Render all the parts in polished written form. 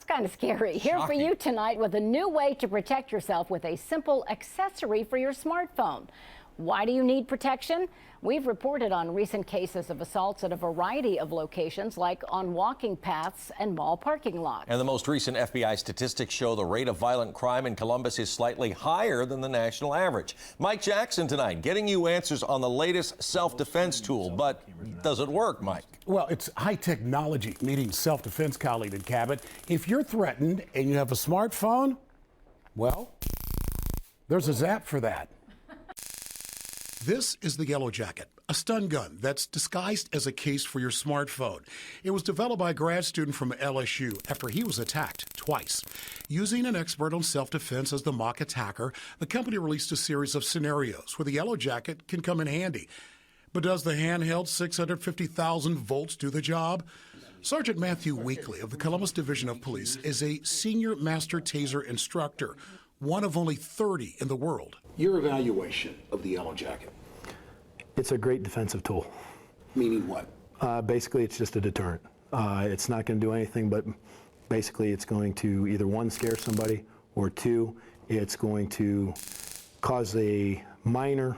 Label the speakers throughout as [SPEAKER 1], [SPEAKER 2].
[SPEAKER 1] kind of scary. Here for you tonight with a new way to protect yourself with a simple accessory for your smartphone. Why do you need protection? We've reported on recent cases of assaults at a variety of locations, like on walking paths and mall parking lots.
[SPEAKER 2] And the most recent FBI statistics show the rate of violent crime in Columbus is slightly higher than the national average. Mike Jackson tonight, getting you answers on the latest self-defense tool. But does it work, Mike?
[SPEAKER 3] Well, it's high technology meeting self-defense, Khalid and Cabot. If you're threatened and you have a smartphone, well, there's a Zap for that.
[SPEAKER 4] This is the Yellow Jacket, a stun gun that's disguised as a case for your smartphone. It was developed by a grad student from LSU after he was attacked twice. Using an expert on self-defense as the mock attacker, the company released a series of scenarios where the Yellow Jacket can come in handy. But does the handheld 650,000 volts do the job? Sergeant Matthew Weekly of the Columbus Division of Police is a senior master taser instructor, one of only 30 in the world. Your evaluation of the Yellow Jacket.
[SPEAKER 5] It's a great defensive tool.
[SPEAKER 4] Meaning what?
[SPEAKER 5] Basically, it's just a deterrent. It's not going to do anything, but basically it's going to either one, scare somebody, or two, it's going to cause a minor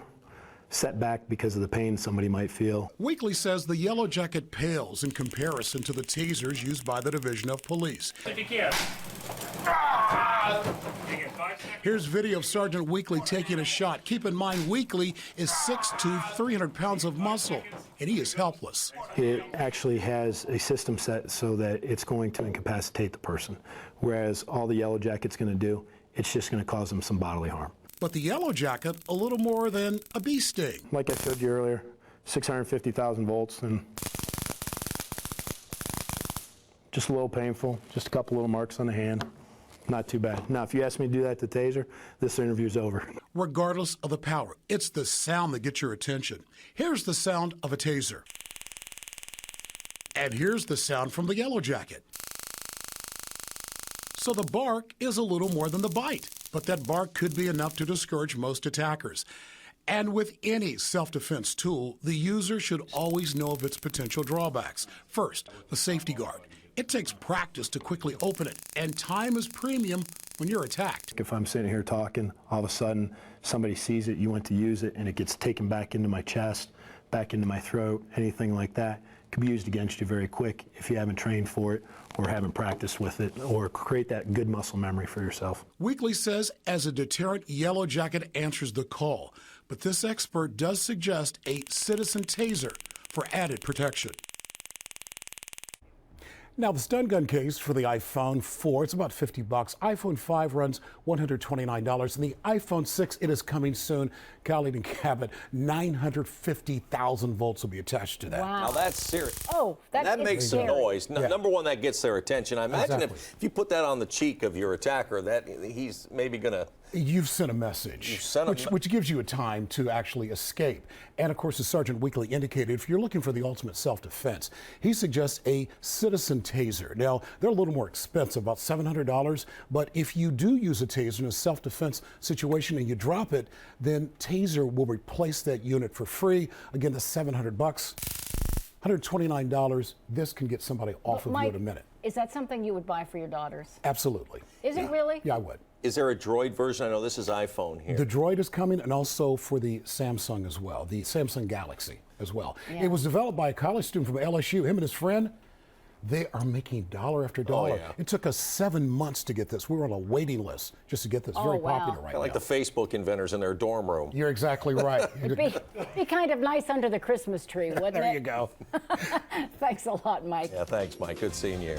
[SPEAKER 5] setback because of the pain somebody might feel.
[SPEAKER 4] Weekly says the Yellow Jacket pales in comparison to the tasers used by the Division of Police. Here's video of Sergeant Weekly taking a shot. Keep in mind, Weekly is 6'2", 300 pounds of muscle, and he is helpless.
[SPEAKER 5] It actually has a system set so that it's going to incapacitate the person, whereas all the Yellow Jacket's going to do, it's just going to cause them some bodily harm.
[SPEAKER 4] But the Yellow Jacket, a little more than a bee sting.
[SPEAKER 5] Like I showed you earlier, 650,000 volts, and just a little painful, just a couple little marks on the hand. Not too bad. Now, if you ask me to do that to taser, this interview's over.
[SPEAKER 4] Regardless of the power, it's the sound that gets your attention. Here's the sound of a taser. And here's the sound from the Yellow Jacket. So the bark is a little more than the bite, but that bark could be enough to discourage most attackers. And with any self-defense tool, the user should always know of its potential drawbacks. First, the safety guard. It takes practice to quickly open it, and time is premium when you're attacked.
[SPEAKER 5] If I'm sitting here talking, all of a sudden somebody sees it, you went to use it, and it gets taken back into my chest, back into my throat, anything like that, can be used against you very quick if you haven't trained for it or haven't practiced with it, or create that good muscle memory for yourself.
[SPEAKER 4] Weekly says as a deterrent, Yellow Jacket answers the call, but this expert does suggest a citizen taser for added protection.
[SPEAKER 3] Now, the stun gun case for the iPhone 4, it's about $50. iPhone 5 runs $129, and the iPhone 6, it is coming soon. Khalid and Cabot, 950,000 volts will be attached to that.
[SPEAKER 1] Wow.
[SPEAKER 2] Now that's serious.
[SPEAKER 1] Oh,
[SPEAKER 2] that makes some
[SPEAKER 1] scary.
[SPEAKER 2] noise.
[SPEAKER 3] Yeah.
[SPEAKER 2] Number one, that gets their attention. I imagine
[SPEAKER 3] Exactly.
[SPEAKER 2] if you put that on the cheek of your attacker, that he's maybe going to...
[SPEAKER 3] You've sent a message, which gives you a time to actually escape. And of course, as Sergeant Weekly indicated, if you're looking for the ultimate self-defense, he suggests a citizen taser. Now, they're a little more expensive, about $700, but if you do use a taser in a self-defense situation and you drop it, then Taser will replace that unit for free. Again, that's $700. $129, this can get somebody off of you in a minute.
[SPEAKER 1] Is that something you would buy for your daughters?
[SPEAKER 3] Absolutely.
[SPEAKER 1] Is it really?
[SPEAKER 3] Yeah, I would.
[SPEAKER 2] Is there a Droid version? I know this is iPhone here.
[SPEAKER 3] The Droid is coming, and also for the Samsung as well, the Samsung Galaxy as well. Yeah. It was developed by a college student from LSU, him and his friend. They are making dollar after dollar.
[SPEAKER 2] Oh, yeah.
[SPEAKER 3] It took us 7 months to get this. We were on a waiting list just to get this. Very popular right now.
[SPEAKER 2] Like the Facebook inventors in their dorm room.
[SPEAKER 3] You're exactly right.
[SPEAKER 1] It'd be kind of nice under the Christmas tree, wouldn't it?
[SPEAKER 3] There you go.
[SPEAKER 1] Thanks a lot, Mike.
[SPEAKER 2] Yeah, thanks, Mike. Good seeing you.